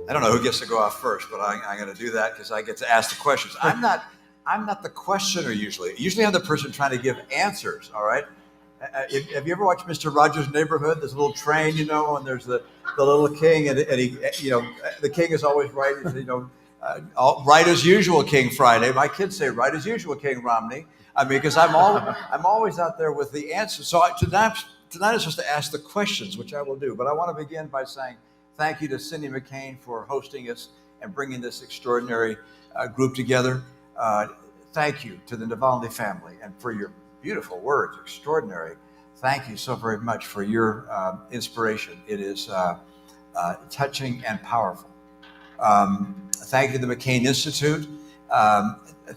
I don't know who gets to go off first, but I'm going to do that because I get to ask the questions. I'm not the questioner usually. Usually I'm the person trying to give answers. All right. Have you ever watched Mr. Rogers' Neighborhood? There's a little train, and there's the little king, and he, the king is always right. Right as usual, King Friday. My kids say right as usual, King Romney. I mean, because I'm always out there with the answers. So tonight is just to ask the questions, which I will do. But I want to begin by saying thank you to Cindy McCain for hosting us and bringing this extraordinary group together. Thank you to the Navalny family and for your beautiful words, extraordinary. Thank you so very much for your inspiration. It is touching and powerful. Thank you to the McCain Institute.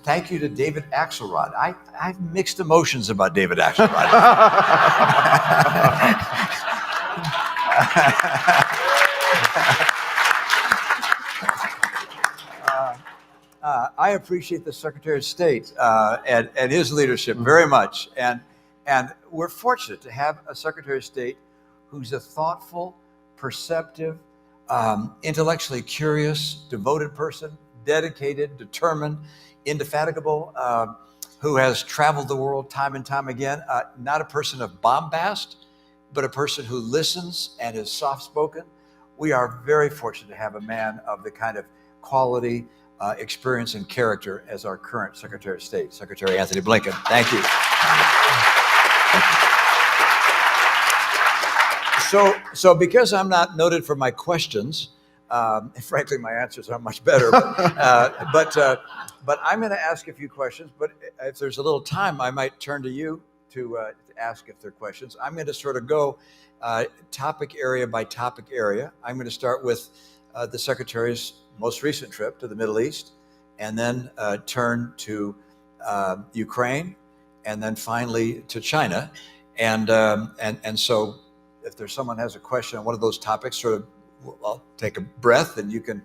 Thank you to David Axelrod. I have mixed emotions about David Axelrod. I appreciate the Secretary of State and his leadership very much. And we're fortunate to have a Secretary of State who's a thoughtful, perceptive, intellectually curious, devoted person, dedicated, determined, indefatigable, who has traveled the world time and time again. Not a person of bombast, but a person who listens and is soft-spoken. We are very fortunate to have a man of the kind of quality, experience, and character as our current Secretary of State, Secretary Antony Blinken. Thank you. So because I'm not noted for my questions, frankly, my answers are much better. But I'm going to ask a few questions. But if there's a little time, I might turn to you to ask if there are questions. I'm going to sort of go topic area by topic area. I'm going to start with the Secretary's most recent trip to the Middle East, and then turn to Ukraine, and then finally to China. And so if there's someone has a question on one of those topics, sort of, I'll take a breath, and you can,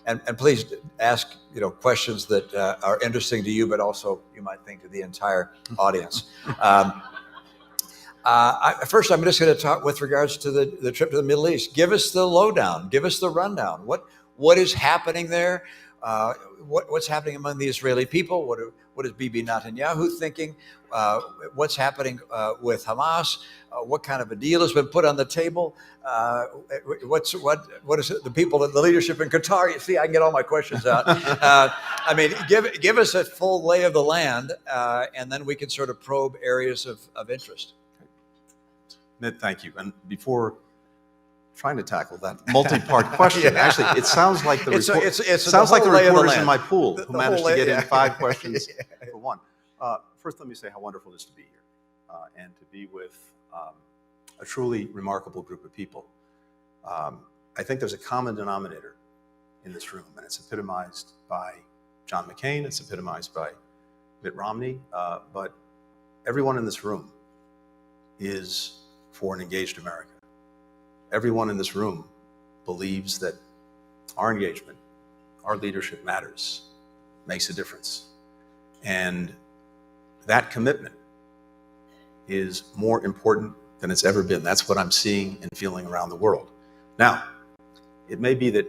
and please ask questions that are interesting to you, but also you might think to the entire audience. First, I'm just going to talk with regards to the trip to the Middle East. Give us the lowdown. Give us the rundown. What is happening there? What's happening among the Israeli people? What is Bibi Netanyahu thinking? What's happening with Hamas? What kind of a deal has been put on the table? What is it, the people, the leadership in Qatar? You see, I can get all my questions out. I mean, give us a full lay of the land, and then we can sort of probe areas of interest. Mitt, thank you. And before trying to tackle that multi-part question, actually, it sounds like the reporters in my pool who managed to get in 5 questions for one. First, let me say how wonderful it is to be here and to be with a truly remarkable group of people. I think there's a common denominator in this room, and it's epitomized by John McCain, it's epitomized by Mitt Romney, but everyone in this room is for an engaged America. Everyone in this room believes that our engagement, our leadership matters, makes a difference. And that commitment is more important than it's ever been. That's what I'm seeing and feeling around the world. Now, it may be that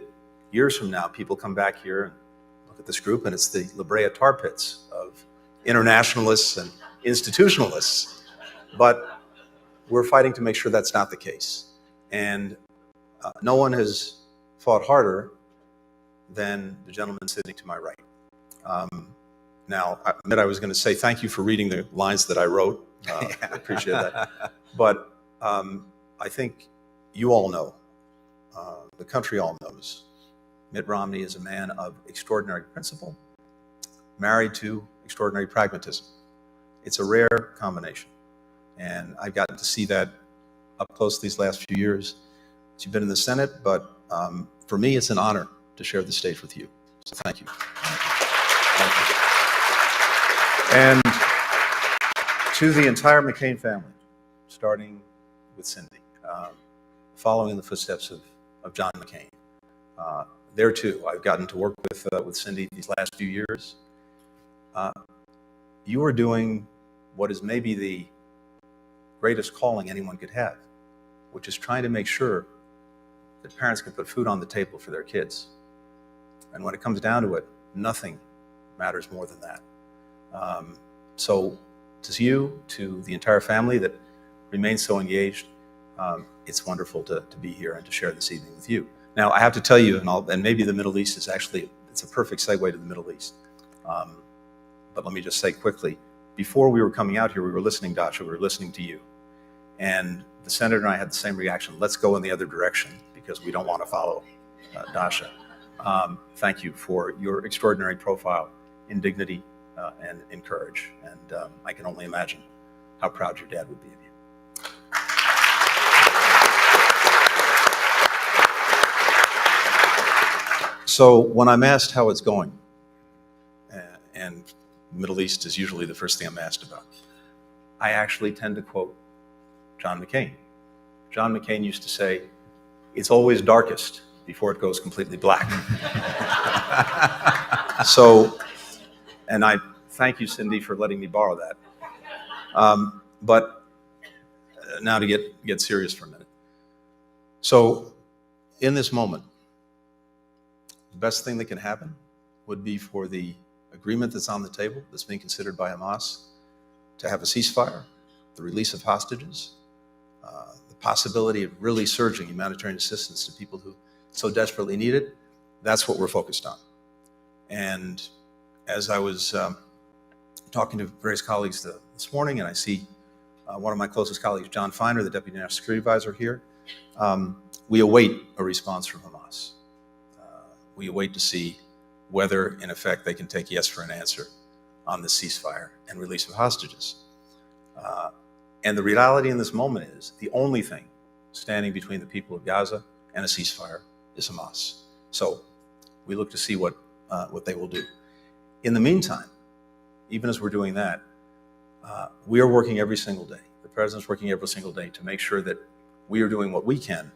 years from now, people come back here and look at this group, and it's the La Brea tar pits of internationalists and institutionalists. But we're fighting to make sure that's not the case. And no one has fought harder than the gentleman sitting to my right. Now, I was going to say thank you for reading the lines that I wrote. I appreciate that. But I think you all know, the country all knows, Mitt Romney is a man of extraordinary principle, married to extraordinary pragmatism. It's a rare combination. And I've gotten to see that up close these last few years. You've been in the Senate, but for me, it's an honor to share the stage with you. So thank you. Thank you. And to the entire McCain family, starting with Cindy, following in the footsteps of John McCain. There too, I've gotten to work with Cindy these last few years. You are doing what is maybe the greatest calling anyone could have, which is trying to make sure that parents can put food on the table for their kids. And when it comes down to it, nothing matters more than that. So to you, to the entire family that remains so engaged, it's wonderful to be here and to share this evening with you. Now, I have to tell you, and maybe the Middle East is actually, it's a perfect segue to the Middle East. But let me just say quickly, before we were coming out here, we were listening, Dasha, we were listening to you. And the senator and I had the same reaction. Let's go in the other direction because we don't want to follow Dasha. Thank you for your extraordinary profile in dignity and in courage. And I can only imagine how proud your dad would be of you. So when I'm asked how it's going, and the Middle East is usually the first thing I'm asked about, I actually tend to quote John McCain. John McCain used to say, "It's always darkest before it goes completely black." So, and I thank you, Cindy, for letting me borrow that. But now to get serious for a minute. So in this moment, the best thing that can happen would be for the agreement that's on the table, that's being considered by Hamas, to have a ceasefire, the release of hostages, the possibility of really surging humanitarian assistance to people who so desperately need it. That's what we're focused on. And as I was talking to various colleagues this morning, and I see one of my closest colleagues, John Feiner, the Deputy National Security Advisor here, we await a response from Hamas. We await to see whether, in effect, they can take yes for an answer on the ceasefire and release of hostages. And the reality in this moment is the only thing standing between the people of Gaza and a ceasefire is Hamas. So we look to see what they will do. In the meantime, even as we're doing that, we are working every single day. The President's working every single day to make sure that we are doing what we can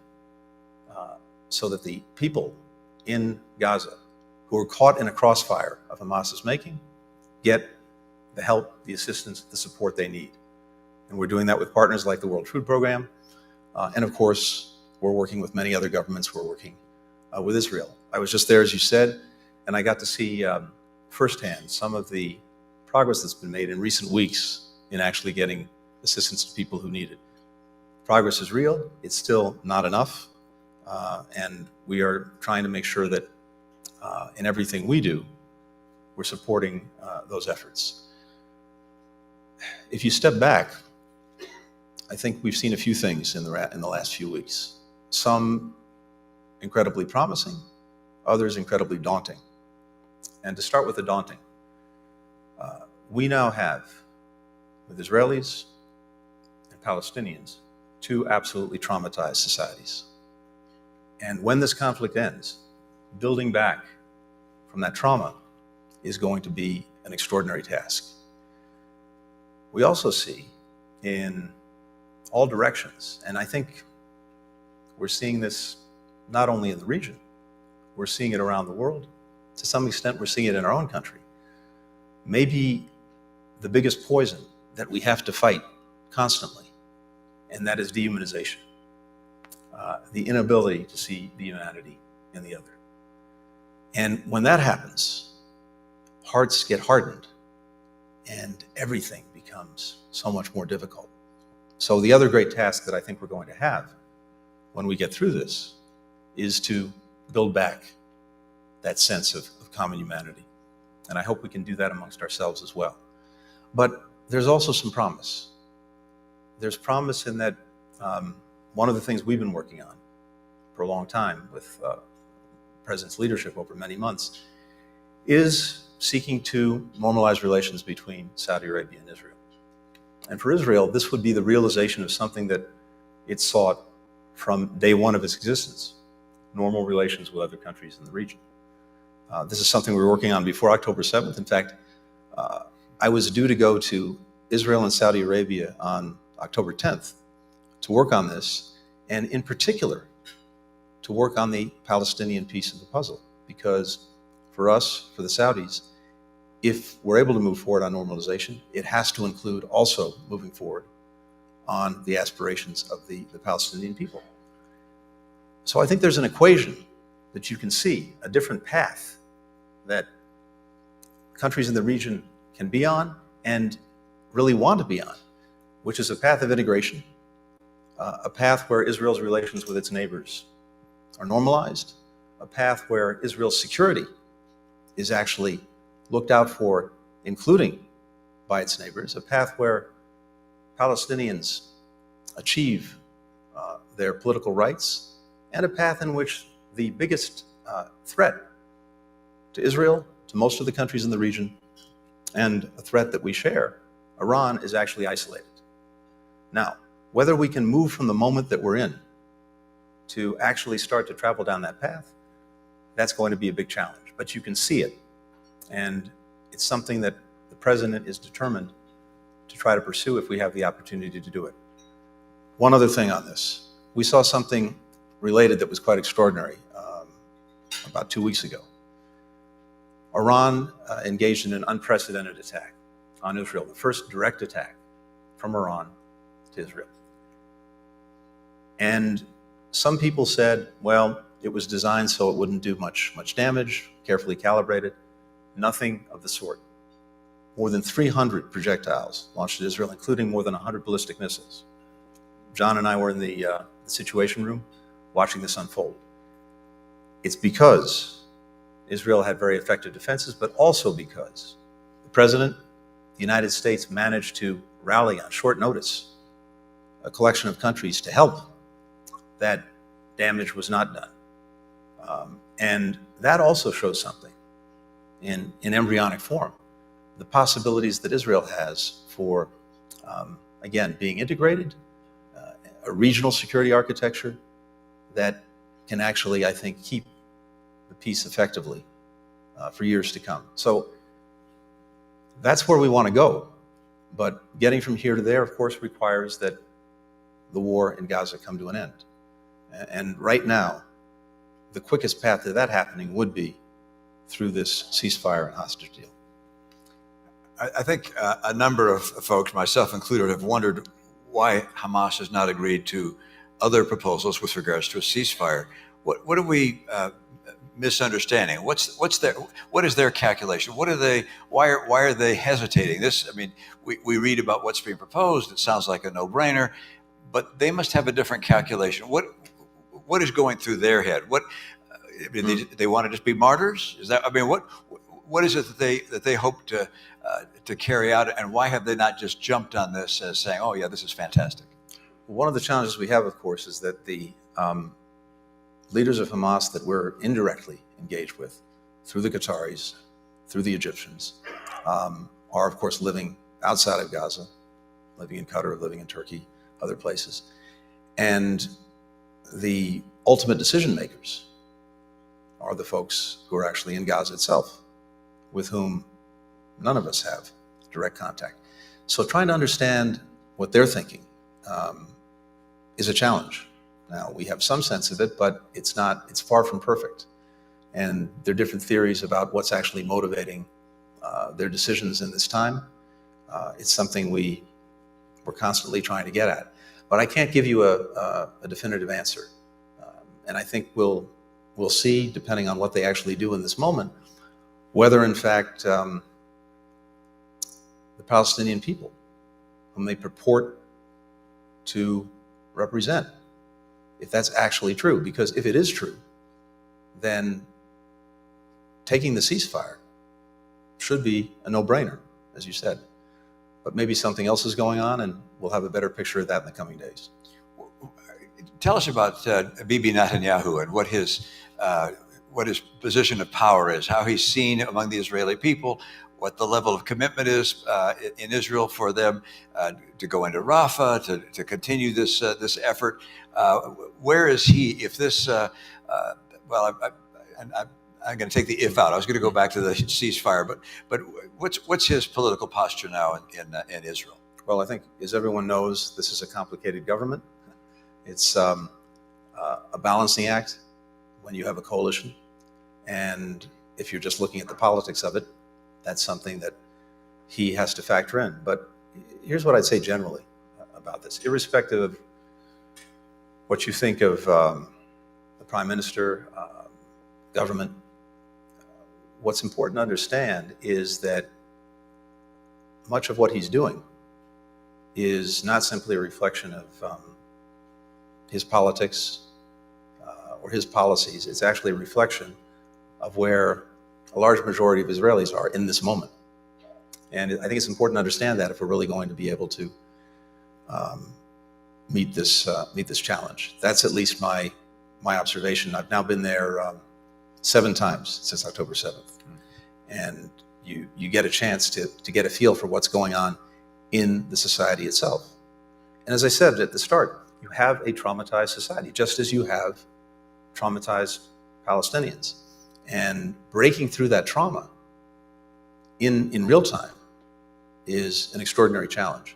so that the people in Gaza who are caught in a crossfire of Hamas's making get the help, the assistance, the support they need. And we're doing that with partners like the World Food Program. And of course, we're working with many other governments. We're working with Israel. I was just there, as you said, and I got to see firsthand some of the progress that's been made in recent weeks in actually getting assistance to people who need it. Progress is real. It's still not enough. And we are trying to make sure that in everything we do, we're supporting those efforts. If you step back, I think we've seen a few things in the last few weeks. Some incredibly promising, others incredibly daunting. And to start with the daunting, we now have, with Israelis and Palestinians, two absolutely traumatized societies. And when this conflict ends, building back from that trauma is going to be an extraordinary task. We also see in all directions, and I think we're seeing this not only in the region, we're seeing it around the world. To some extent, we're seeing it in our own country. Maybe the biggest poison that we have to fight constantly, and that is dehumanization. The inability to see the humanity in the other. And when that happens, hearts get hardened and everything becomes so much more difficult. So the other great task that I think we're going to have when we get through this is to build back that sense of common humanity. And I hope we can do that amongst ourselves as well. But there's also some promise. There's promise in that one of the things we've been working on for a long time with the President's leadership over many months is seeking to normalize relations between Saudi Arabia and Israel. And for Israel, this would be the realization of something that it sought from day one of its existence, normal relations with other countries in the region. This is something we were working on before October 7th. In fact, I was due to go to Israel and Saudi Arabia on October 10th to work on this, and in particular, to work on the Palestinian piece of the puzzle. Because for us, for the Saudis, if we're able to move forward on normalization, it has to include also moving forward on the aspirations of the Palestinian people. So I think there's an equation that you can see, a different path that countries in the region can be on and really want to be on, which is a path of integration, a path where Israel's relations with its neighbors are normalized, a path where Israel's security is actually looked out for, including by its neighbors, a path where Palestinians achieve their political rights, and a path in which the biggest threat to Israel, to most of the countries in the region, and a threat that we share, Iran, is actually isolated. Now, whether we can move from the moment that we're in to actually start to travel down that path, that's going to be a big challenge. But you can see it, and it's something that the president is determined to try to pursue if we have the opportunity to do it. One other thing on this. We saw something related that was quite extraordinary about 2 weeks ago. Iran engaged in an unprecedented attack on Israel, the first direct attack from Iran to Israel. And some people said, well, it was designed so it wouldn't do much damage, carefully calibrated. Nothing of the sort. More than 300 projectiles launched at Israel, including more than 100 ballistic missiles. John and I were in the Situation Room watching this unfold. It's because Israel had very effective defenses, but also because the president, the United States, managed to rally on short notice a collection of countries to help. That damage was not done. And that also shows something in embryonic form, the possibilities that Israel has for, again, being integrated, a regional security architecture that can actually, I think, keep the peace effectively for years to come. So that's where we want to go. But getting from here to there, of course, requires that the war in Gaza come to an end. And right now, the quickest path to that happening would be through this ceasefire and hostage deal. I think a number of folks, myself included, have wondered why Hamas has not agreed to other proposals with regards to a ceasefire. What are we misunderstanding? What is their calculation? Why are they hesitating? This, I mean, we read about what's being proposed. It sounds like a no-brainer, but they must have a different calculation. What is going through their head? They want to just be martyrs? Is that, I mean, what is it that they hope to carry out, and why have they not just jumped on this as saying, oh yeah, this is fantastic? One of the challenges we have, of course, is that the leaders of Hamas that we're indirectly engaged with, through the Qataris, through the Egyptians, are of course living outside of Gaza, living in Qatar, living in Turkey, other places. And the ultimate decision makers are the folks who are actually in Gaza itself, with whom none of us have direct contact. So trying to understand what they're thinking is a challenge. Now, we have some sense of it, but it's far from perfect. And there are different theories about what's actually motivating their decisions in this time. It's something we're constantly trying to get at. But I can't give you a definitive answer. And I think we'll see, depending on what they actually do in this moment, whether in fact the Palestinian people, whom they purport to represent, if that's actually true. Because if it is true, then taking the ceasefire should be a no-brainer, as you said. But maybe something else is going on, and we'll have a better picture of that in the coming days. Tell us about Bibi Netanyahu and what his position of power is, how he's seen among the Israeli people, what the level of commitment is in Israel for them to go into Rafah, to continue this effort. Where is he if this, I'm going to take the if out. I was going to go back to the ceasefire, but what's his political posture now in Israel? Well, I think, as everyone knows, this is a complicated government. It's a balancing act when you have a coalition. And if you're just looking at the politics of it, that's something that he has to factor in. But here's what I'd say generally about this. Irrespective of what you think of the Prime Minister, government. What's important to understand is that much of what he's doing is not simply a reflection of his politics or his policies. It's actually a reflection of where a large majority of Israelis are in this moment. And I think it's important to understand that if we're really going to be able to meet this challenge. That's at least my observation. I've now been there 7 times since October 7th. And you get a chance to get a feel for what's going on in the society itself. And as I said at the start, you have a traumatized society, just as you have traumatized Palestinians. And breaking through that trauma in real time is an extraordinary challenge.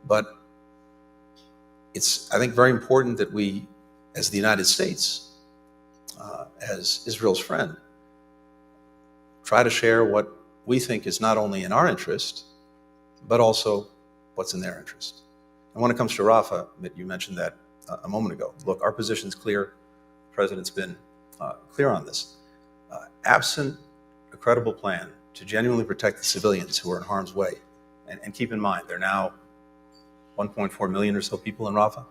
But it's, I think, very important that we, as the United States, as Israel's friend, try to share what we think is not only in our interest, but also what's in their interest. And when it comes to Rafah, Mitt, you mentioned that a moment ago. Look, our position's clear. The President's been clear on this. Absent a credible plan to genuinely protect the civilians who are in harm's way, and keep in mind, there are now 1.4 million or so people in Rafah,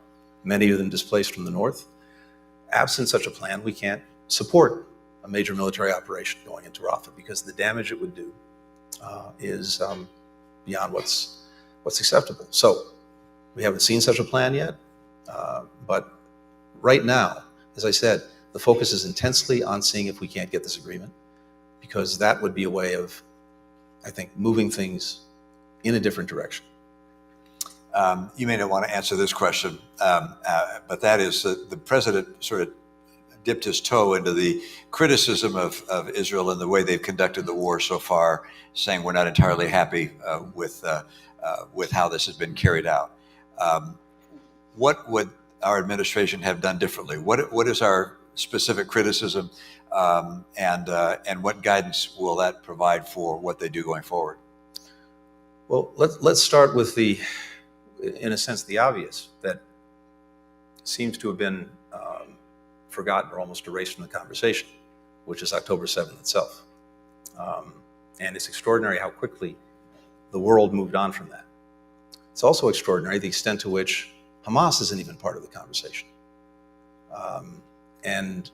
many of them displaced from the north. Absent such a plan, we can't support a major military operation going into Rafah because the damage it would do is beyond what's acceptable. So we haven't seen such a plan yet, but right now, as I said, the focus is intensely on seeing if we can't get this agreement, because that would be a way of, I think, moving things in a different direction. You may not want to answer this question, but that is the President sort of dipped his toe into the criticism of Israel and the way they've conducted the war so far, saying we're not entirely happy with how this has been carried out. What would our administration have done differently? What is our specific criticism, and what guidance will that provide for what they do going forward? Well, let's start with in a sense, the obvious that seems to have been forgotten or almost erased from the conversation, which is October 7th itself. And it's extraordinary how quickly the world moved on from that. It's also extraordinary the extent to which Hamas isn't even part of the conversation. And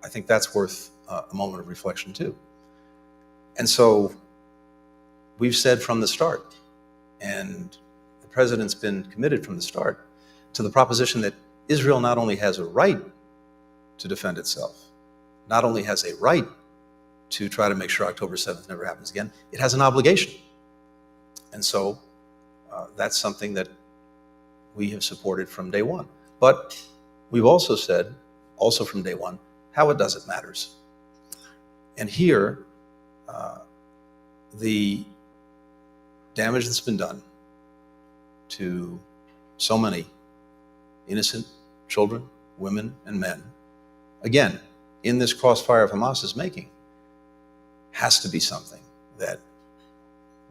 I think that's worth a moment of reflection too. And so we've said from the start, and the President's been committed from the start to the proposition that Israel not only has a right to defend itself, not only has a right to try to make sure October 7th never happens again, it has an obligation. And so that's something that we have supported from day one. But we've also said, also from day one, how it does it matters. And here, the damage that's been done to so many innocent children, women, and men, again, in this crossfire of Hamas is making, has to be something that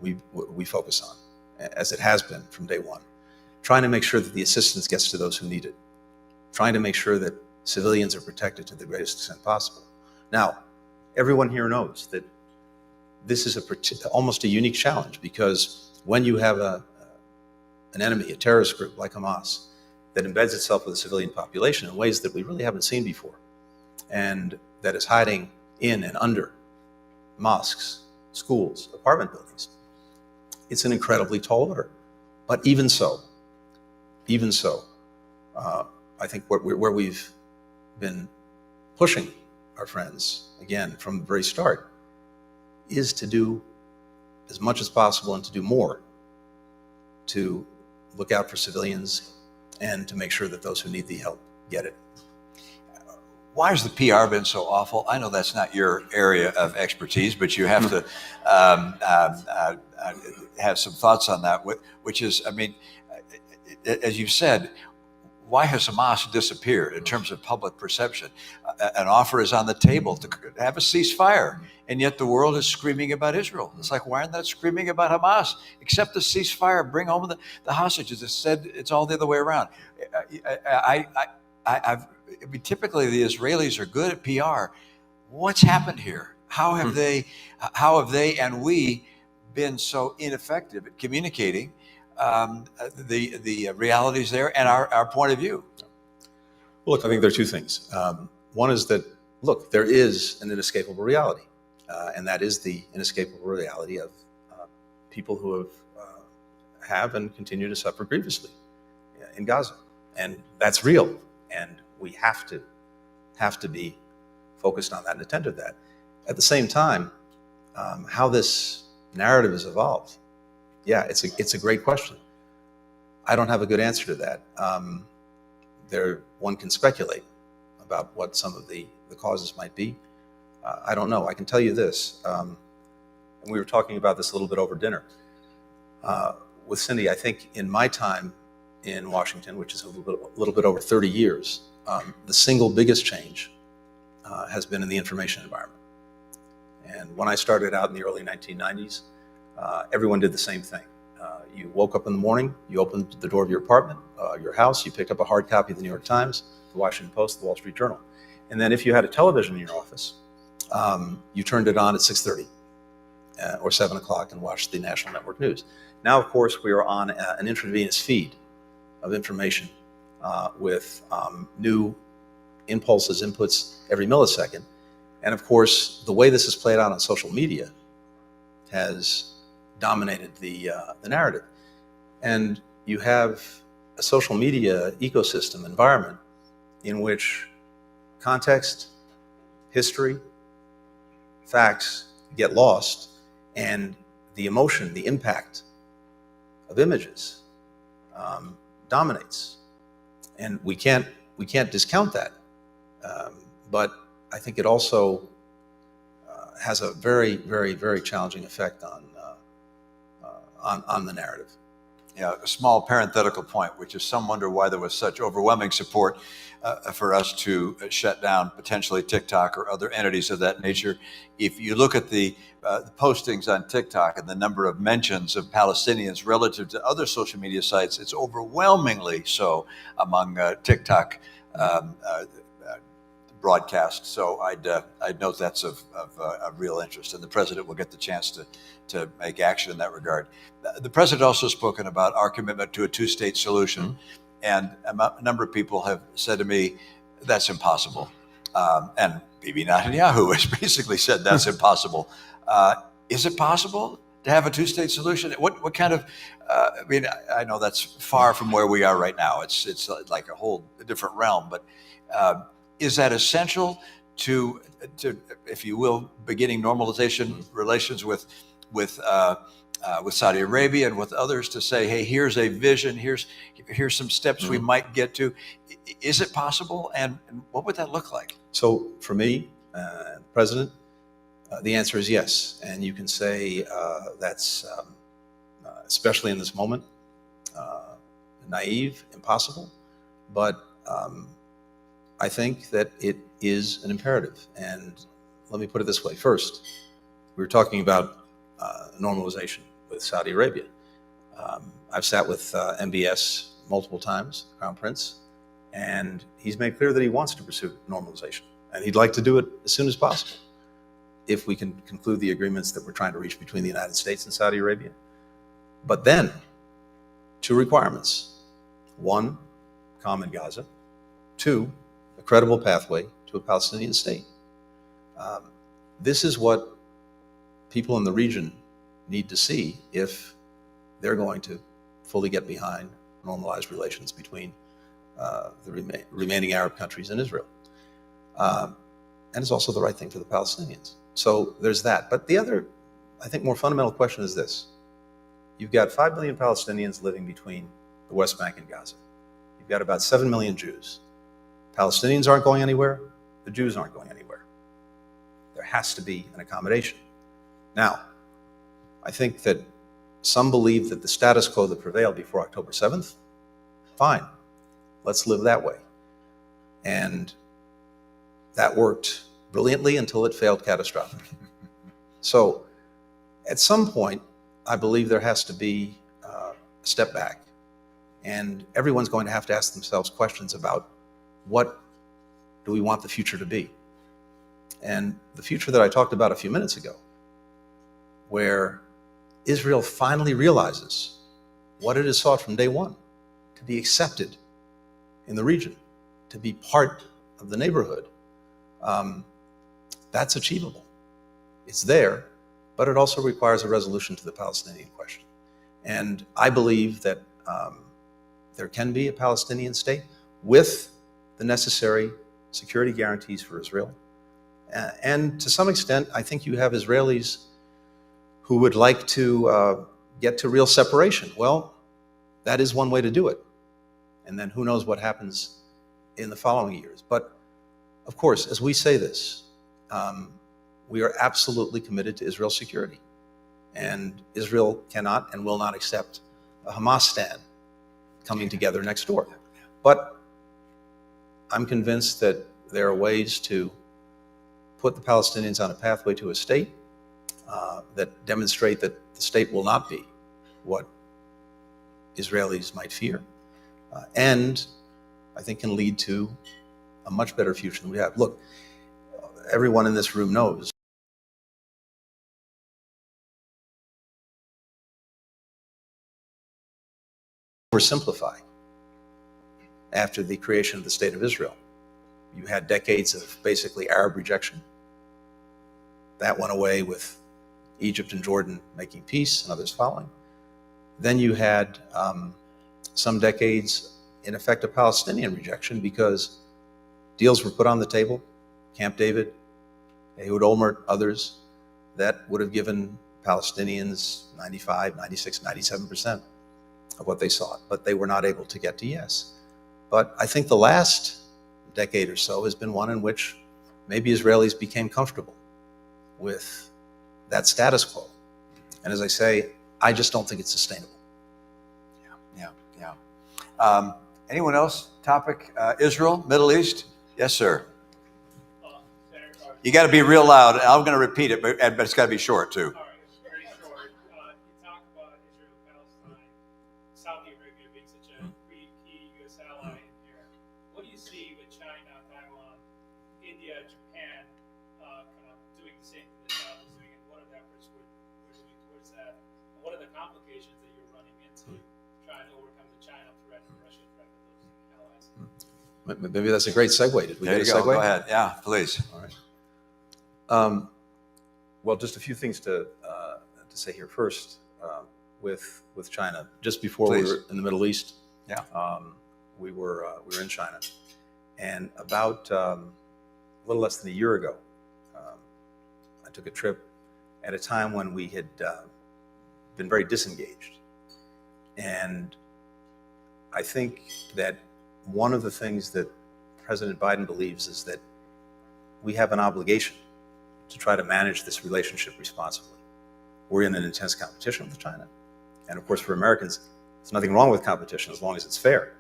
we focus on, as it has been from day one. Trying to make sure that the assistance gets to those who need it. Trying to make sure that civilians are protected to the greatest extent possible. Now, everyone here knows that this is almost a unique challenge, because when you have an enemy, a terrorist group like Hamas, that embeds itself with the civilian population in ways that we really haven't seen before, and that is hiding in and under mosques, schools, apartment buildings, it's an incredibly tall order. But even so, I think where we've been pushing our friends, again, from the very start, is to do as much as possible and to do more to look out for civilians and to make sure that those who need the help get it. Why has the PR been so awful? I know that's not your area of expertise, but you have to have some thoughts on that, which is, I mean, as you've said, why has Hamas disappeared in terms of public perception? An offer is on the table to have a ceasefire, and yet the world is screaming about Israel. It's like, why aren't they screaming about Hamas? Accept the ceasefire, bring home the hostages. It's said it's all the other way around. I've I mean, typically the Israelis are good at PR. What's happened here? How have they and we been so ineffective at communicating the realities there and our point of view? Well, look, I think there are two things. One is that, look, there is an inescapable reality, and that is the inescapable reality of people who have and continue to suffer grievously in Gaza, and that's real, and we have to be focused on that and attend to that. At the same time, how this narrative has evolved, yeah, it's a great question. I don't have a good answer to that. One can speculate about what some of the causes might be. I don't know. I can tell you this, and we were talking about this a little bit over dinner with Cindy. I think in my time in Washington, which is a little bit over 30 years, the single biggest change has been in the information environment. And when I started out in the early 1990s, everyone did the same thing. You woke up in the morning, you opened the door of your apartment, your house, you picked up a hard copy of the New York Times, the Washington Post, the Wall Street Journal. And then if you had a television in your office, you turned it on at 6:30 or 7 o'clock and watched the national network news. Now, of course, we are on an intravenous feed of information with new impulses, inputs every millisecond. And of course, the way this is played out on social media has dominated the narrative. And you have a social media ecosystem environment in which context, history, facts get lost, and the emotion, the impact of images dominates. And we can't discount that. But I think it also has a very, very, very challenging effect on the narrative. Yeah, a small parenthetical point, which is some wonder why there was such overwhelming support for us to shut down potentially TikTok or other entities of that nature. If you look at the postings on TikTok and the number of mentions of Palestinians relative to other social media sites, it's overwhelmingly so among TikTok broadcast. So I'd note that's of real interest, and the president will get the chance to make action in that regard. The president also spoken about our commitment to a two-state solution, and a number of people have said to me, that's impossible. And Bibi Netanyahu has basically said that's impossible. Is it possible to have a two-state solution? What kind of, I mean, I know that's far from where we are right now. It's like a whole different realm, but is that essential to, if you will, beginning normalization relations with Saudi Arabia and with others to say, hey, here's a vision, here's some steps we might get to. Is it possible, and what would that look like? So for me, President, the answer is yes. And you can say that's, especially in this moment, naive, impossible, but I think that it is an imperative. And let me put it this way. First, we were talking about normalization with Saudi Arabia. I've sat with MBS multiple times, Crown Prince, and he's made clear that he wants to pursue normalization, and he'd like to do it as soon as possible if we can conclude the agreements that we're trying to reach between the United States and Saudi Arabia. But then, two requirements. One, calm in Gaza. Two, a credible pathway to a Palestinian state. This is what people in the region need to see if they're going to fully get behind normalized relations between the remaining Arab countries and Israel. And it's also the right thing for the Palestinians. So there's that. But the other, I think, more fundamental question is this. You've got 5 million Palestinians living between the West Bank and Gaza. You've got about 7 million Jews. Palestinians aren't going anywhere. The Jews aren't going anywhere. There has to be an accommodation. Now, I think that some believe that the status quo that prevailed before October 7th, fine, let's live that way. And that worked brilliantly until it failed catastrophically. So at some point, I believe there has to be a step back, and everyone's going to have to ask themselves questions about what do we want the future to be? And the future that I talked about a few minutes ago, where Israel finally realizes what it has sought from day one, to be accepted in the region, to be part of the neighborhood, that's achievable. It's there, but it also requires a resolution to the Palestinian question. And I believe that there can be a Palestinian state with the necessary security guarantees for Israel. And to some extent, I think you have Israelis who would like to get to real separation. Well, that is one way to do it. And then who knows what happens in the following years. But of course, as we say this, we are absolutely committed to Israel's security. And Israel cannot and will not accept a Hamas stand coming together next door. But I'm convinced that there are ways to put the Palestinians on a pathway to a state that demonstrate that the state will not be what Israelis might fear, and I think can lead to a much better future than we have. Look, everyone in this room knows oversimplify. After the creation of the State of Israel, you had decades of basically Arab rejection. That went away with Egypt and Jordan making peace and others following. Then you had some decades, in effect, of Palestinian rejection because deals were put on the table, Camp David, Ehud Olmert, others, that would have given Palestinians 95, 96, 97% of what they sought, but they were not able to get to yes. But I think the last decade or so has been one in which maybe Israelis became comfortable with that status quo. And as I say, I just don't think it's sustainable. Yeah. Anyone else? Topic, Israel, Middle East? Yes, sir. You got to be real loud. I'm going to repeat it, but it's got to be short, too. All right, it's very short. You talk about Israel, Palestine, Saudi Arabia being such a key U.S. ally in here. What do you see with China, Taiwan, India, Japan, kind of doing the same thing that Saudi is doing, and what are the efforts we're doing towards that? And what are the complications that you're running into trying to overcome the China threat and the Russia threat with those allies? Maybe that's a great segue. Did we There get you a segue? go ahead. Yeah, please. All right. Well, just a few things to say here. First, with China, just before Please. we were in the Middle East, Yeah. we were in China, and about a little less than a year ago, I took a trip at a time when we had been very disengaged, and I think that one of the things that President Biden believes is that we have an obligation to try to manage this relationship responsibly. We're in an intense competition with China. And of course, for Americans, there's nothing wrong with competition as long as it's fair.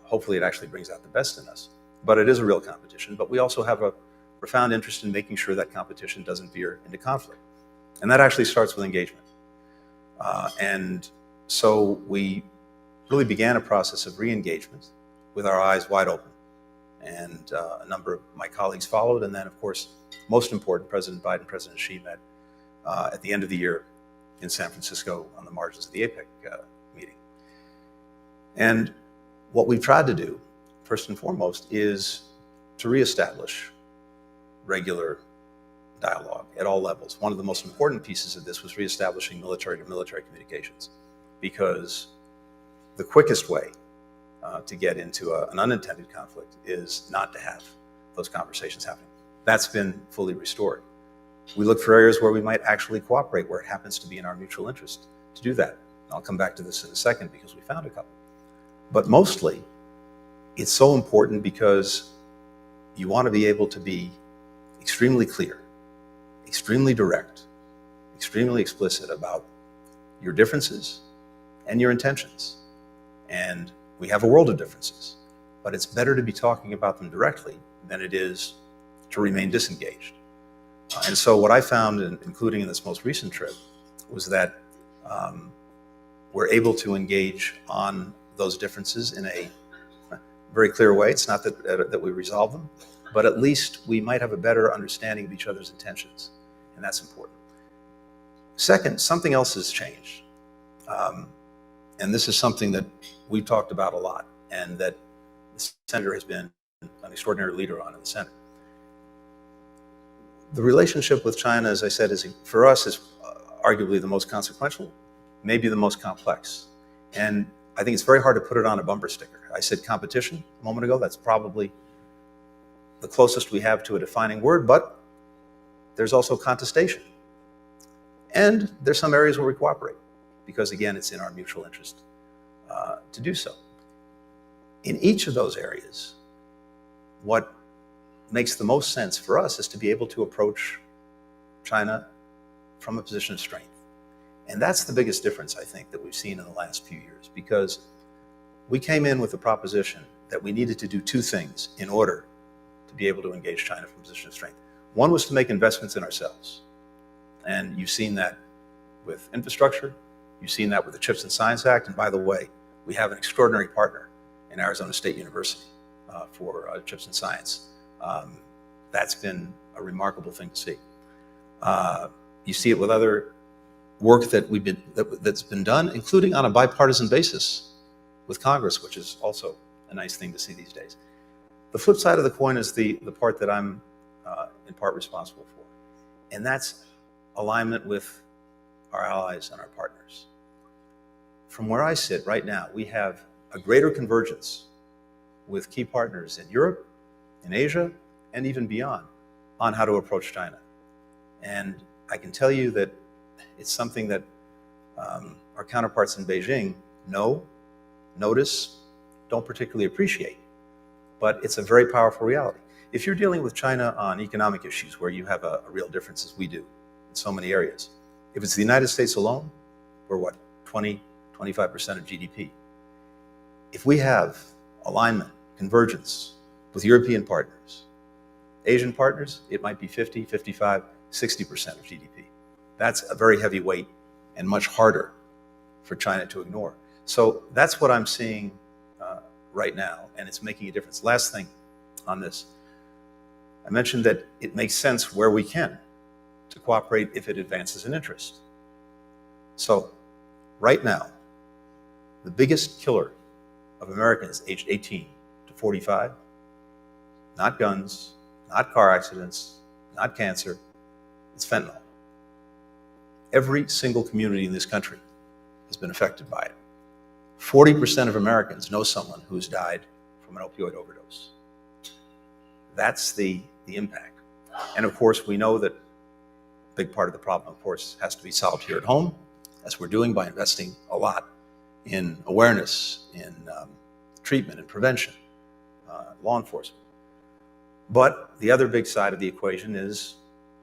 Hopefully it actually brings out the best in us. But it is a real competition. But we also have a profound interest in making sure that competition doesn't veer into conflict. And that actually starts with engagement. And so we really began a process of re-engagement with our eyes wide open. And a number of my colleagues followed. And then, of course, most important, President Biden and President Xi met at the end of the year in San Francisco on the margins of the APEC meeting. And what we've tried to do, first and foremost, is to reestablish regular dialogue at all levels. One of the most important pieces of this was reestablishing military-to-military communications, because the quickest way to get into an unintended conflict is not to have those conversations happening. That's been fully restored. We look for areas where we might actually cooperate, where it happens to be in our mutual interest to do that. I'll come back to this in a second because we found a couple. But mostly, it's so important because you want to be able to be extremely clear, extremely direct, extremely explicit about your differences and your intentions. And we have a world of differences, but it's better to be talking about them directly than it is to remain disengaged. And so what I found, including in this most recent trip, was that we're able to engage on those differences in a very clear way. It's not that we resolve them, but at least we might have a better understanding of each other's intentions, and that's important. Second, something else has changed. And this is something that we've talked about a lot, and that the Senator has been an extraordinary leader on in the Senate. The relationship with China, as I said, for us is arguably the most consequential, maybe the most complex. And I think it's very hard to put it on a bumper sticker. I said competition a moment ago. That's probably the closest we have to a defining word, but there's also contestation. And there's some areas where we cooperate, because again, it's in our mutual interest to do so. In each of those areas, what makes the most sense for us is to be able to approach China from a position of strength. And that's the biggest difference, I think, that we've seen in the last few years, because we came in with the proposition that we needed to do two things in order to be able to engage China from a position of strength. One was to make investments in ourselves. And you've seen that with infrastructure. You've seen that with the CHIPS and Science Act. And by the way, we have an extraordinary partner in Arizona State University for CHIPS and Science. That's been a remarkable thing to see. You see it with other work that's been done, including on a bipartisan basis with Congress, which is also a nice thing to see these days. The flip side of the coin is the part that I'm in part responsible for, and that's alignment with our allies and our partners. From where I sit right now, we have a greater convergence with key partners in Europe, in Asia, and even beyond on how to approach China. And I can tell you that it's something that our counterparts in Beijing know, notice, don't particularly appreciate, but it's a very powerful reality. If you're dealing with China on economic issues where you have a real difference, as we do in so many areas, if it's the United States alone, we're what, 20, 25% of GDP. If we have alignment, convergence with European partners, Asian partners, it might be 50, 55, 60% of GDP. That's a very heavy weight and much harder for China to ignore. So that's what I'm seeing right now, and it's making a difference. Last thing on this, I mentioned that it makes sense where we can to cooperate if it advances an interest. So right now, the biggest killer of Americans aged 18 to 45, not guns, not car accidents, not cancer, it's fentanyl. Every single community in this country has been affected by it. 40% of Americans know someone who's died from an opioid overdose. That's the impact. And of course, we know that a big part of the problem, of course, has to be solved here at home, as we're doing by investing a lot in awareness, in treatment and prevention, law enforcement. But the other big side of the equation is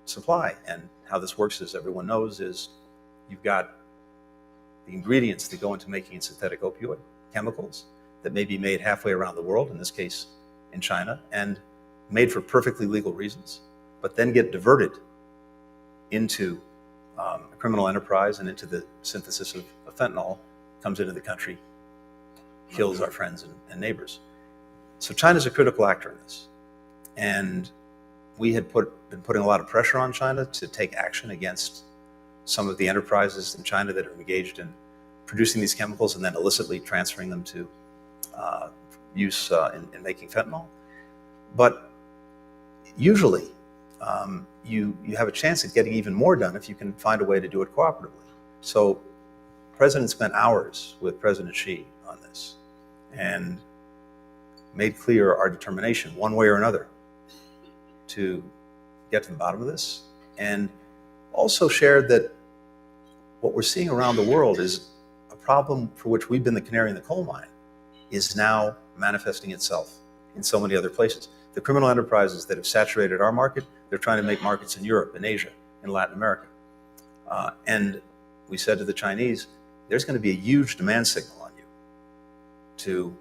supply. And how this works, as everyone knows, is you've got the ingredients that go into making a synthetic opioid, chemicals that may be made halfway around the world, in this case in China, and made for perfectly legal reasons, but then get diverted into a criminal enterprise and into the synthesis of fentanyl, comes into the country, kills our friends and neighbors. So China's a critical actor in this. And we had been putting a lot of pressure on China to take action against some of the enterprises in China that are engaged in producing these chemicals and then illicitly transferring them to use in making fentanyl. But usually, you have a chance at getting even more done if you can find a way to do it cooperatively. So the President spent hours with President Xi on this and made clear our determination, one way or another, to get to the bottom of this, and also shared that what we're seeing around the world is a problem for which we've been the canary in the coal mine is now manifesting itself in so many other places. The criminal enterprises that have saturated our market, they're trying to make markets in Europe, in Asia, in Latin America. And we said to the Chinese, there's going to be a huge demand signal on you to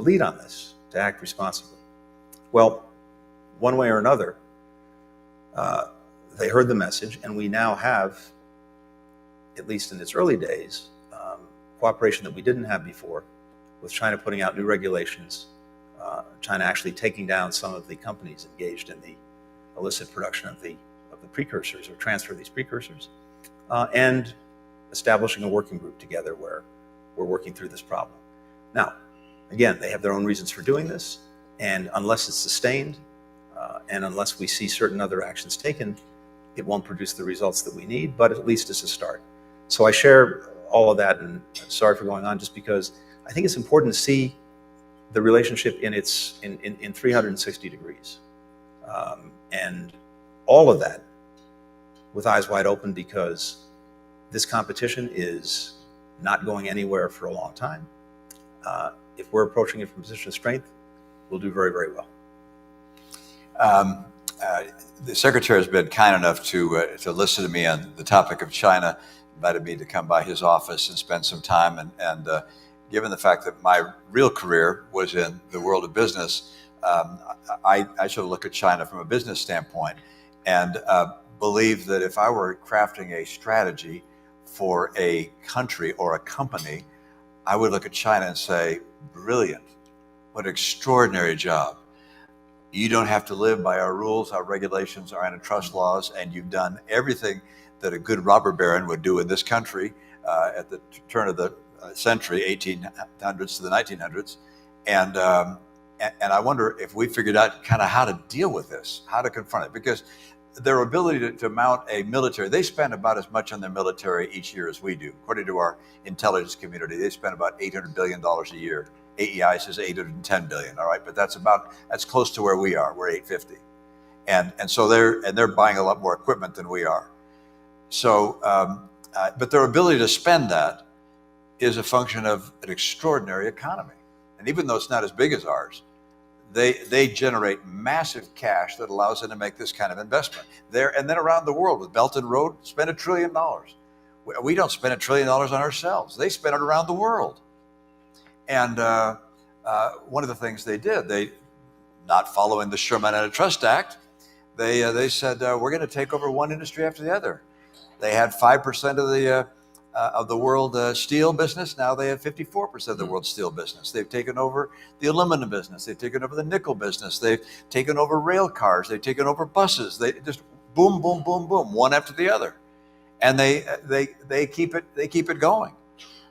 lead on this, to act responsibly. Well, one way or another, they heard the message, and we now have, at least in its early days, cooperation that we didn't have before, with China putting out new regulations China actually taking down some of the companies engaged in the illicit production of the precursors or transfer of these precursors, and establishing a working group together where we're working through this problem. Now, again, they have their own reasons for doing this, and unless it's sustained, and unless we see certain other actions taken, it won't produce the results that we need, but at least it's a start. So I share all of that, and sorry for going on, just because I think it's important to see the relationship in 360 degrees. And all of that with eyes wide open, because this competition is not going anywhere for a long time. If we're approaching it from a position of strength, we'll do very, very well. The Secretary has been kind enough to listen to me on the topic of China, invited me to come by his office and spend some time. And given the fact that my real career was in the world of business, I sort of look at China from a business standpoint and believe that if I were crafting a strategy for a country or a company, I would look at China and say, brilliant, what an extraordinary job. You don't have to live by our rules, our regulations, our antitrust laws, and you've done everything that a good robber baron would do in this country at the turn of the century, 1800s to the 1900s. And I wonder if we figured out kind of how to deal with this, how to confront it, because their ability to mount a military, they spend about as much on their military each year as we do. According to our intelligence community, they spend about $800 billion a year. AEI says 810 billion, all right, but that's close to where we are. We're 850, and so they're buying a lot more equipment than we are. So, but their ability to spend that is a function of an extraordinary economy, and even though it's not as big as ours, they generate massive cash that allows them to make this kind of investment there. And then around the world with Belt and Road, spend $1 trillion. We don't spend $1 trillion on ourselves. They spend it around the world. And one of the things they did, they, not following the Sherman Antitrust Act, they said, we're going to take over one industry after the other. They had 5% of the world steel business. Now they have 54% of the world steel business. They've taken over the aluminum business. They've taken over the nickel business. They've taken over rail cars. They've taken over buses. They just boom, boom, boom, boom, one after the other. And they keep it going.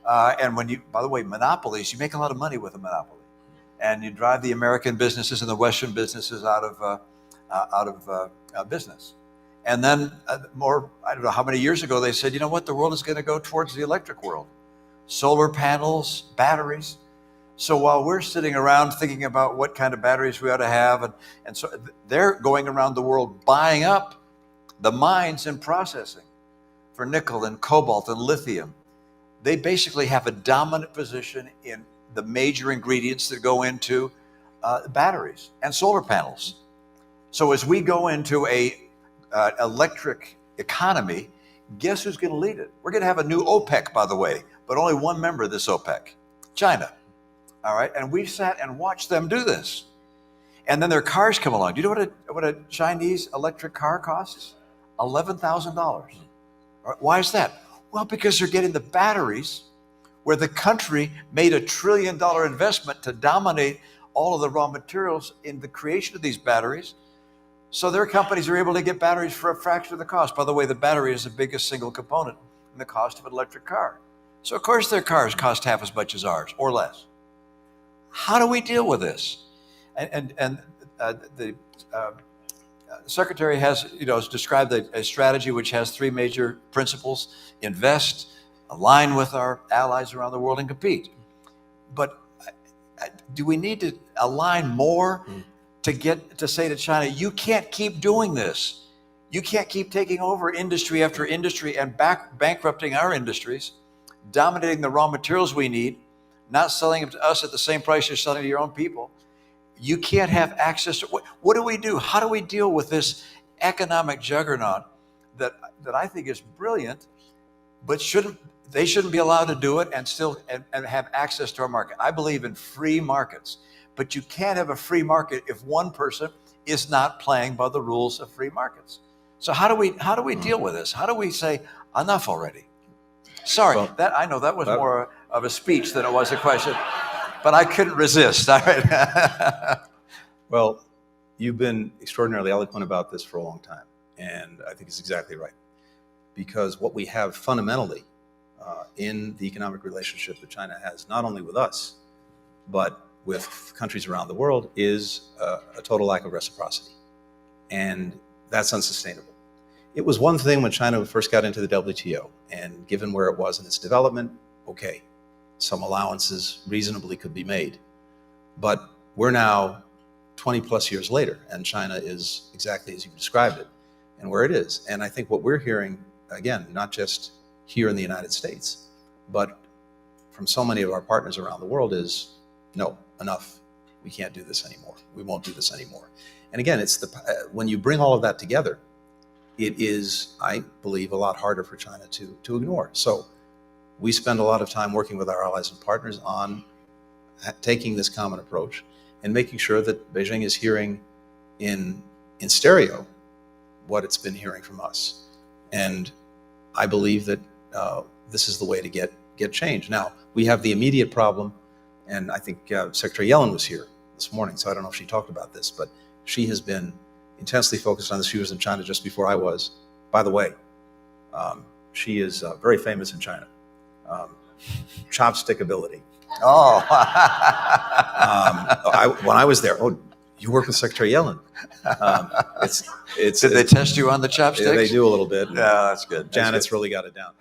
And when you, by the way, monopolies, you make a lot of money with a monopoly, and you drive the American businesses and the Western businesses out of business. And then I don't know how many years ago, they said, you know what, the world is going to go towards the electric world, solar panels, batteries. So while we're sitting around thinking about what kind of batteries we ought to have, and so they're going around the world buying up the mines and processing for nickel and cobalt and lithium. They basically have a dominant position in the major ingredients that go into batteries and solar panels. So as we go into a electric economy, guess who's going to lead it? We're going to have a new OPEC, by the way, but only one member of this OPEC, China. All right, and we sat and watched them do this. And then their cars come along. Do you know what a Chinese electric car costs? $11,000. Why is that? Well, because they're getting the batteries where the country made $1 trillion investment to dominate all of the raw materials in the creation of these batteries. So their companies are able to get batteries for a fraction of the cost. By the way, the battery is the biggest single component in the cost of an electric car. So of course their cars cost half as much as ours or less. How do we deal with this? And the Secretary has described a strategy which has three major principles: invest, align with our allies around the world, and compete. But do we need to align more to say to China, you can't keep doing this. You can't keep taking over industry after industry and bankrupting our industries, dominating the raw materials we need, not selling them to us at the same price you're selling to your own people. You can't have access to, what do we do? How do we deal with this economic juggernaut that I think is brilliant, but they shouldn't be allowed to do it and have access to our market? I believe in free markets, but you can't have a free market if one person is not playing by the rules of free markets. So how do we deal with this? How do we say enough already? Sorry, I know that was more of a speech than it was a question. but I couldn't resist. All right. Well, you've been extraordinarily eloquent about this for a long time, and I think it's exactly right. Because what we have fundamentally in the economic relationship that China has, not only with us, but with countries around the world, is a total lack of reciprocity. And that's unsustainable. It was one thing when China first got into the WTO, and given where it was in its development, okay, some allowances reasonably could be made. But we're now 20 plus years later, and China is exactly as you've described it, and where it is. And I think what we're hearing, again, not just here in the United States, but from so many of our partners around the world is, no, enough. We can't do this anymore. We won't do this anymore. And again, it's when you bring all of that together, it is, I believe, a lot harder for China to ignore. So we spend a lot of time working with our allies and partners on taking this common approach and making sure that Beijing is hearing in stereo what it's been hearing from us. And I believe that this is the way to get change. Now, we have the immediate problem, and I think Secretary Yellen was here this morning, so I don't know if she talked about this, but she has been intensely focused on this. She was in China just before I was. By the way, she is very famous in China. Chopstick ability. Oh. When I was there, you work with Secretary Yellen. Did they test you on the chopsticks? Yeah, they do a little bit. Yeah, that's good. Janet's really got it down.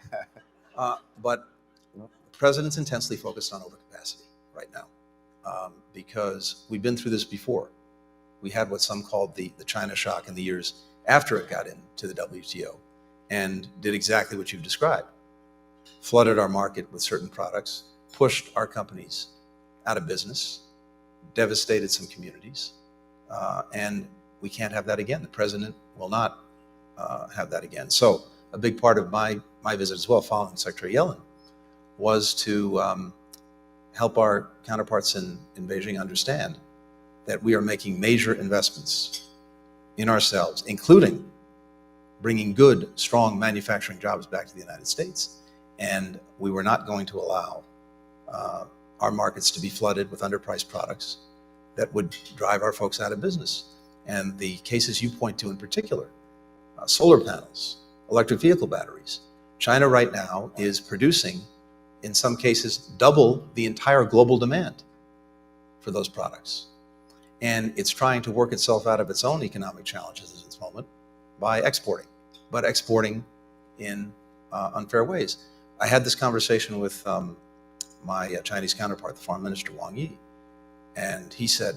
But the president's intensely focused on overcapacity right now because we've been through this before. We had what some called the China shock in the years after it got into the WTO and did exactly what you've described. Flooded our market with certain products, pushed our companies out of business, devastated some communities, and we can't have that again. The president will not have that again. So a big part of my visit as well, following Secretary Yellen, was to help our counterparts in Beijing understand that we are making major investments in ourselves, including bringing good, strong manufacturing jobs back to the United States. And we were not going to allow our markets to be flooded with underpriced products that would drive our folks out of business. And the cases you point to in particular, solar panels, electric vehicle batteries. China right now is producing, in some cases, double the entire global demand for those products. And it's trying to work itself out of its own economic challenges at this moment by exporting, but exporting in unfair ways. I had this conversation with my Chinese counterpart, the Foreign Minister Wang Yi, and he said,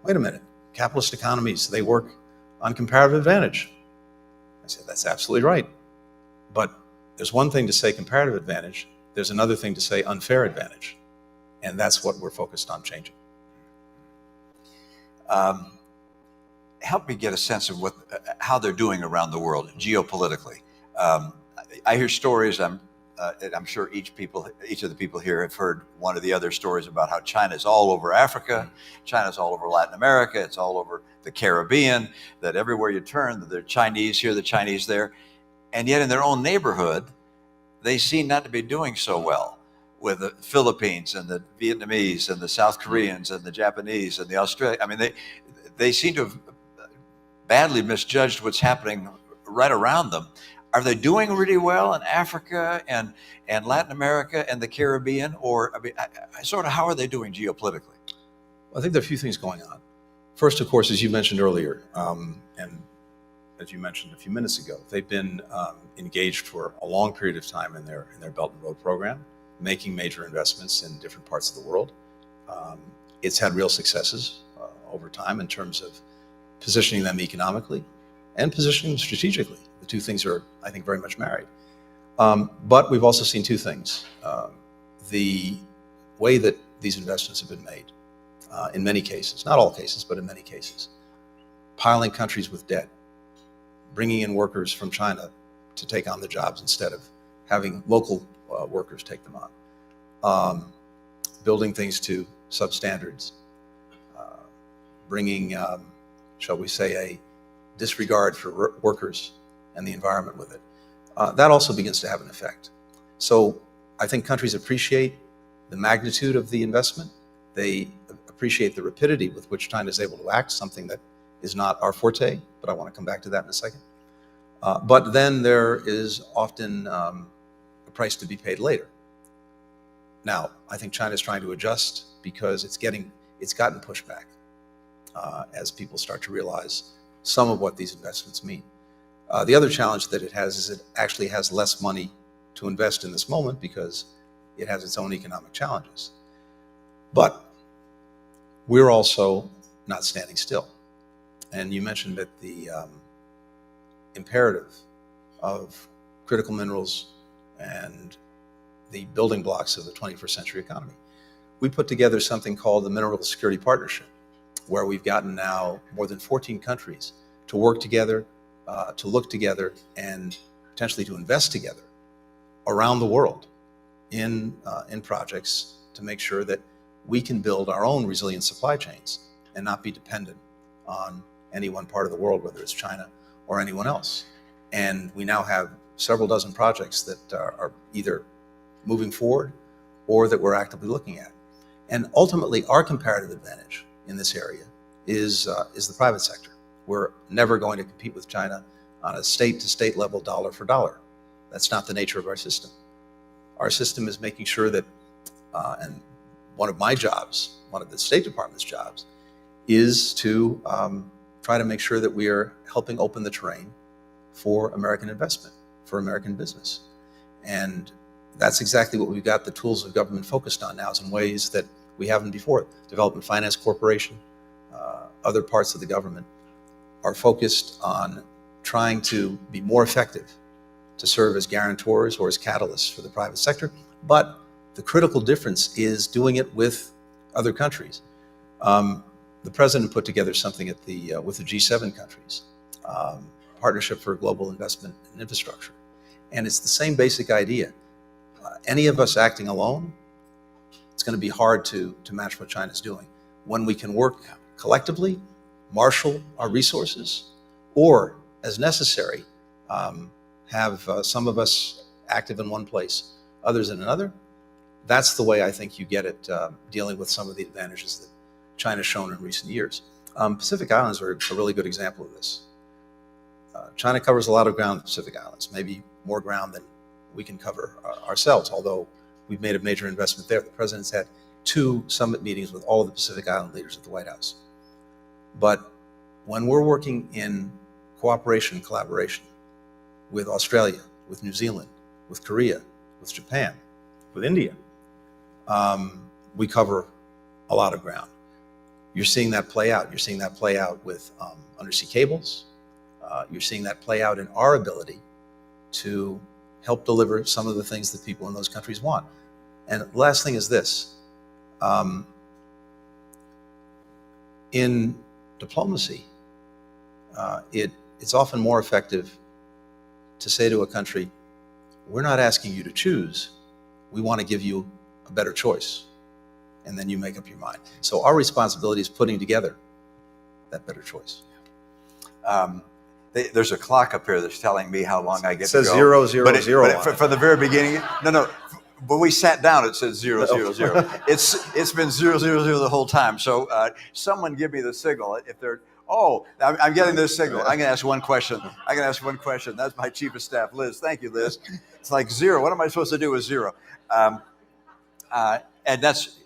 wait a minute, capitalist economies, they work on comparative advantage. I said, that's absolutely right. But there's one thing to say comparative advantage, there's another thing to say unfair advantage. And that's what we're focused on changing. Help me get a sense of how they're doing around the world geopolitically. I hear stories. I'm sure each of the people here have heard one or the other stories about how China's all over Africa, China's all over Latin America, it's all over the Caribbean. That everywhere you turn, they're Chinese here, the Chinese there, and yet in their own neighborhood, they seem not to be doing so well with the Philippines and the Vietnamese and the South Koreans and the Japanese and the Australians. I mean, they seem to have badly misjudged what's happening right around them. Are they doing really well in Africa and Latin America and the Caribbean? Or, I mean, sort of how are they doing geopolitically? Well, I think there are a few things going on. First, of course, as you mentioned earlier, and as you mentioned a few minutes ago, they've been engaged for a long period of time in their Belt and Road program, making major investments in different parts of the world. It's had real successes over time in terms of positioning them economically and positioning them strategically. The two things are, I think, very much married. But we've also seen two things. The way that these investments have been made, in many cases, not all cases, but in many cases, piling countries with debt, bringing in workers from China to take on the jobs instead of having local workers take them on, building things to substandards, bringing, shall we say, a disregard for workers and the environment with it. That also begins to have an effect. So I think countries appreciate the magnitude of the investment They appreciate the rapidity with which China is able to act, something that is not our forte, but I want to come back to that in a second. But then there is often a price to be paid later. Now, I think China is trying to adjust because it's gotten pushback as people start to realize some of what these investments mean. The other challenge that it has is it actually has less money to invest in this moment because it has its own economic challenges. But we're also not standing still. And you mentioned that the imperative of critical minerals and the building blocks of the 21st century economy. We put together something called the Mineral Security Partnership, where we've gotten now more than 14 countries to work together, to look together, and potentially to invest together around the world in projects to make sure that we can build our own resilient supply chains and not be dependent on any one part of the world, whether it's China or anyone else. And we now have several dozen projects that are either moving forward or that we're actively looking at. And ultimately, our comparative advantage in this area is the private sector. We're never going to compete with China on a state-to-state level, dollar for dollar. That's not the nature of our system. Our system is making sure that, and one of my jobs, one of the State Department's jobs, is to try to make sure that we are helping open the terrain for American investment, for American business. And that's exactly what we've got the tools of government focused on now, is in ways that we haven't before. Development Finance Corporation, other parts of the government are focused on trying to be more effective to serve as guarantors or as catalysts for the private sector. But the critical difference is doing it with other countries. The president put together something with the G7 countries, Partnership for Global Investment and Infrastructure. And it's the same basic idea. Any of us acting alone, it's going to be hard to match what China's doing. When we can work collectively, marshal our resources, or as necessary, have some of us active in one place, others in another, that's the way I think you get it dealing with some of the advantages that China's shown in recent years. Pacific Islands are a really good example of this. China covers a lot of ground in the Pacific Islands, maybe more ground than we can cover ourselves, although we've made a major investment there. The president's had 2 summit meetings with all of the Pacific Island leaders at the White House. But when we're working in cooperation and collaboration with Australia, with New Zealand, with Korea, with Japan, with India, we cover a lot of ground. You're seeing that play out. You're seeing that play out with undersea cables. You're seeing that play out in our ability to help deliver some of the things that people in those countries want. And the last thing is this. In diplomacy, it's often more effective to say to a country, we're not asking you to choose, we want to give you a better choice. And then you make up your mind. So our responsibility is putting together that better choice. There's a clock up here that's telling me how long I get to go. It says 0, 0, 0. But from the very beginning, no. But we sat down, it said 0, 0, 0. It's been 0, 0, 0 the whole time. So someone give me the signal. If they're, I'm getting this signal. I'm going to ask one question. That's my chief of staff, Liz. Thank you, Liz. It's like 0. What am I supposed to do with 0? And that's,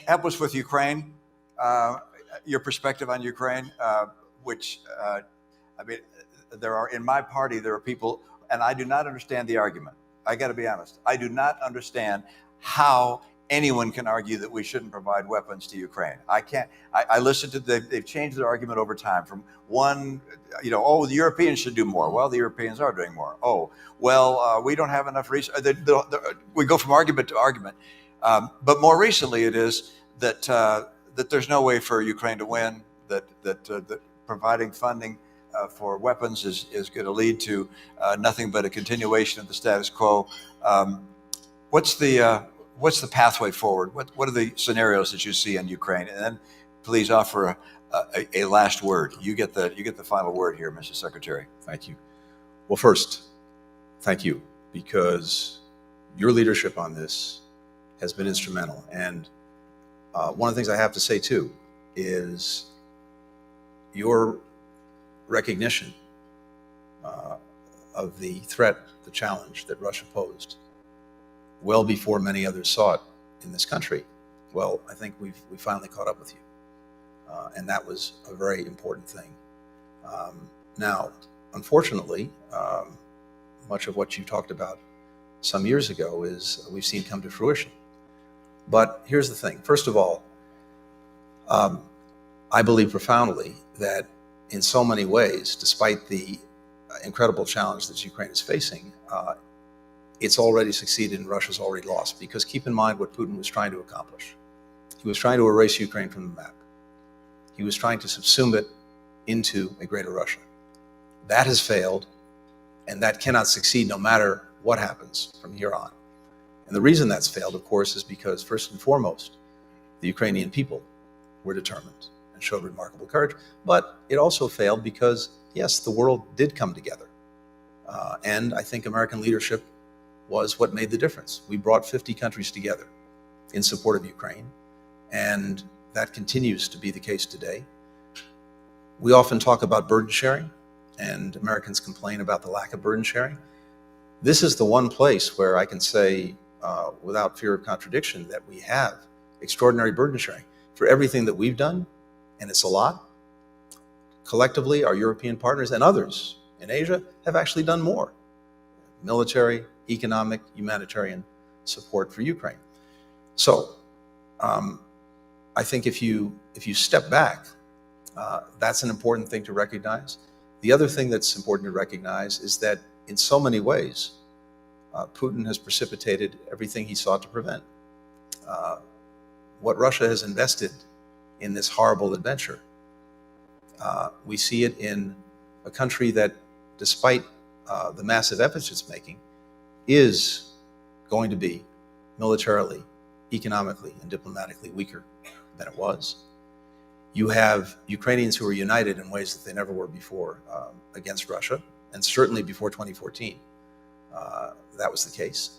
help us with Ukraine, your perspective on Ukraine, which, I mean, in my party, there are people, and I do not understand the argument. I got to be honest. I do not understand how anyone can argue that we shouldn't provide weapons to Ukraine. I can't. I listened to, they've changed their argument over time from one, the Europeans should do more. Well, the Europeans are doing more. We don't have enough resources. We go from argument to argument. But more recently, it is that there's no way for Ukraine to win, that providing funding for weapons is going to lead to nothing but a continuation of the status quo. What's the pathway forward? What are the scenarios that you see in Ukraine? And then please offer a last word. You get the final word here, Mr. Secretary. Thank you. Well, first, thank you, because your leadership on this has been instrumental. And One of the things I have to say too is your recognition of the threat, the challenge that Russia posed well before many others saw it in this country. Well, I think we finally caught up with you. And that was a very important thing. Now, unfortunately, much of what you talked about some years ago is we've seen come to fruition. But here's the thing. First of all, I believe profoundly that in so many ways, despite the incredible challenge that Ukraine is facing, it's already succeeded and Russia's already lost. Because keep in mind what Putin was trying to accomplish. He was trying to erase Ukraine from the map. He was trying to subsume it into a greater Russia. That has failed, and that cannot succeed no matter what happens from here on. And the reason that's failed, of course, is because first and foremost, the Ukrainian people were determined and showed remarkable courage. But it also failed because, yes, the world did come together. And I think American leadership was what made the difference. We brought 50 countries together in support of Ukraine, and that continues to be the case today. We often talk about burden sharing, and Americans complain about the lack of burden sharing. This is the one place where I can say, without fear of contradiction, that we have extraordinary burden sharing for everything that we've done, and it's a lot. Collectively, our European partners and others in Asia have actually done more. Military, economic, humanitarian support for Ukraine. So I think if you step back, that's an important thing to recognize. The other thing that's important to recognize is that in so many ways, Putin has precipitated everything he sought to prevent. What Russia has invested in this horrible adventure, we see it in a country that, despite the massive efforts it's making, is going to be militarily, economically, and diplomatically weaker than it was. You have Ukrainians who are united in ways that they never were before against Russia, and certainly before 2014, that was the case.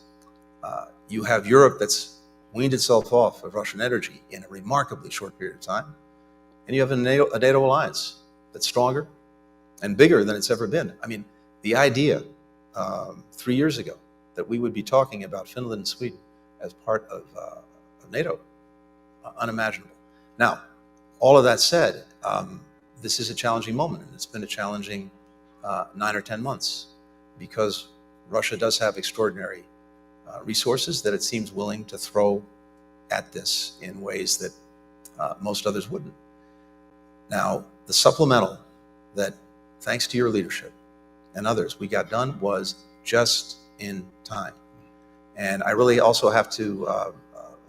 You have Europe that's weaned itself off of Russian energy in a remarkably short period of time, and you have a NATO alliance that's stronger and bigger than it's ever been. I mean, the idea 3 years ago that we would be talking about Finland and Sweden as part of NATO, unimaginable. Now, all of that said, this is a challenging moment, and it's been a challenging 9 or 10 months because Russia does have extraordinary resources that it seems willing to throw at this in ways that most others wouldn't. Now, the supplemental that, thanks to your leadership and others, we got done was just in time. And I really also have to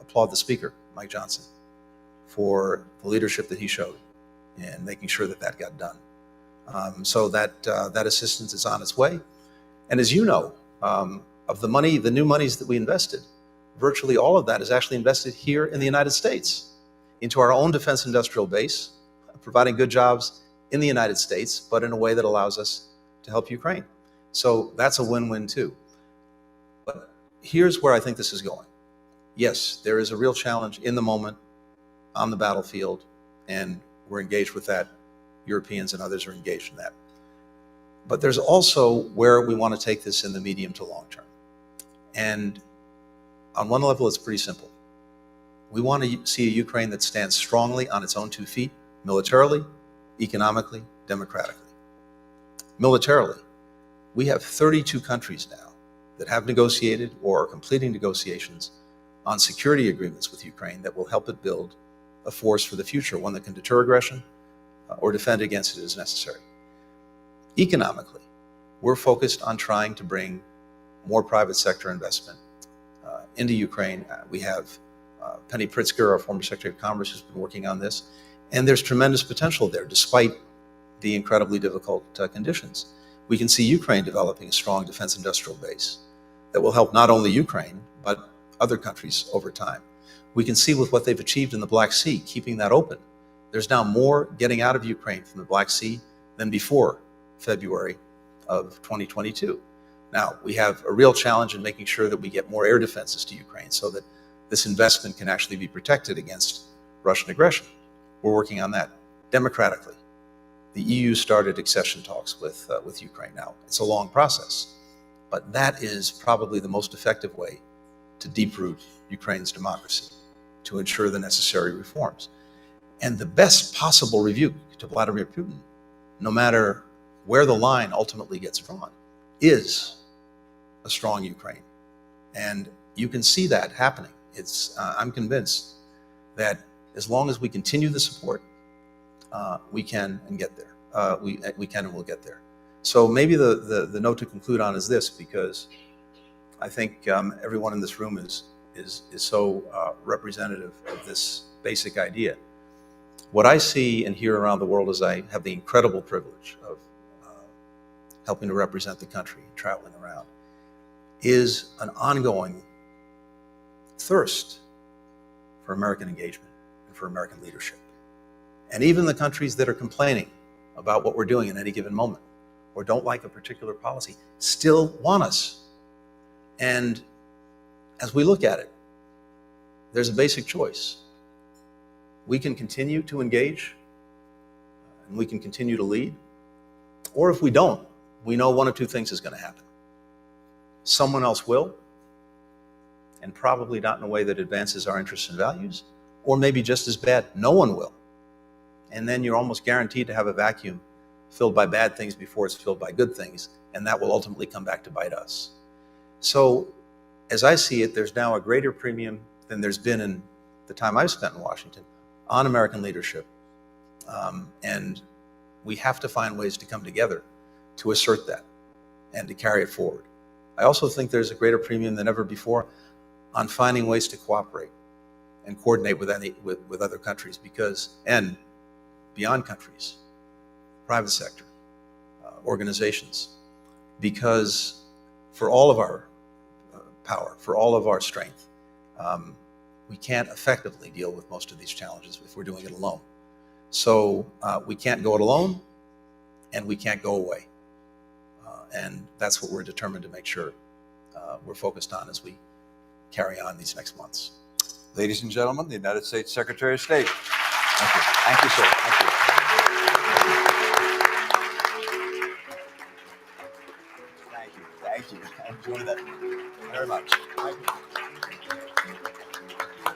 applaud the speaker, Mike Johnson, for the leadership that he showed in making sure that that got done. So that assistance is on its way. And as you know, of the money, the new monies that we invested, virtually all of that is actually invested here in the United States into our own defense industrial base, providing good jobs in the United States, but in a way that allows us to help Ukraine. So that's a win-win too. But here's where I think this is going. Yes, there is a real challenge in the moment on the battlefield, and we're engaged with that. Europeans and others are engaged in that. But there's also where we want to take this in the medium to long term. And on one level, it's pretty simple. We want to see a Ukraine that stands strongly on its own 2 feet, militarily, economically, democratically. Militarily, we have 32 countries now that have negotiated or are completing negotiations on security agreements with Ukraine that will help it build a force for the future, one that can deter aggression or defend against it as necessary. Economically, we're focused on trying to bring more private sector investment into Ukraine. We have Penny Pritzker, our former Secretary of Commerce, who's been working on this. And there's tremendous potential there, despite the incredibly difficult conditions. We can see Ukraine developing a strong defense industrial base that will help not only Ukraine, but other countries over time. We can see with what they've achieved in the Black Sea, keeping that open. There's now more getting out of Ukraine from the Black Sea than before February of 2022. Now, we have a real challenge in making sure that we get more air defenses to Ukraine so that this investment can actually be protected against Russian aggression. We're working on that democratically. The EU started accession talks with Ukraine now. It's a long process, but that is probably the most effective way to deep-root Ukraine's democracy, to ensure the necessary reforms. And the best possible rebuke to Vladimir Putin, no matter where the line ultimately gets drawn, is a strong Ukraine. And you can see that happening. I'm convinced that as long as we continue the support, we can and get there. We can and will get there. So maybe the note to conclude on is this, because I think everyone in this room is so representative of this basic idea. What I see and hear around the world, as I have the incredible privilege of helping to represent the country, traveling around, is an ongoing thirst for American engagement and for American leadership. And even the countries that are complaining about what we're doing in any given moment or don't like a particular policy still want us. And as we look at it, there's a basic choice. We can continue to engage and we can continue to lead. Or if we don't, we know one of two things is going to happen. Someone else will, and probably not in a way that advances our interests and values, or maybe just as bad, no one will. And then you're almost guaranteed to have a vacuum filled by bad things before it's filled by good things, and that will ultimately come back to bite us. So, as I see it, there's now a greater premium than there's been in the time I've spent in Washington on American leadership. And we have to find ways to come together to assert that and to carry it forward. I also think there's a greater premium than ever before on finding ways to cooperate and coordinate with other countries, and beyond countries, private sector, organizations, because for all of our power, for all of our strength, we can't effectively deal with most of these challenges if we're doing it alone. So we can't go it alone, and we can't go away. And that's what we're determined to make sure we're focused on as we carry on these next months. Ladies and gentlemen, the United States Secretary of State. Thank you. Thank you, sir. Thank you.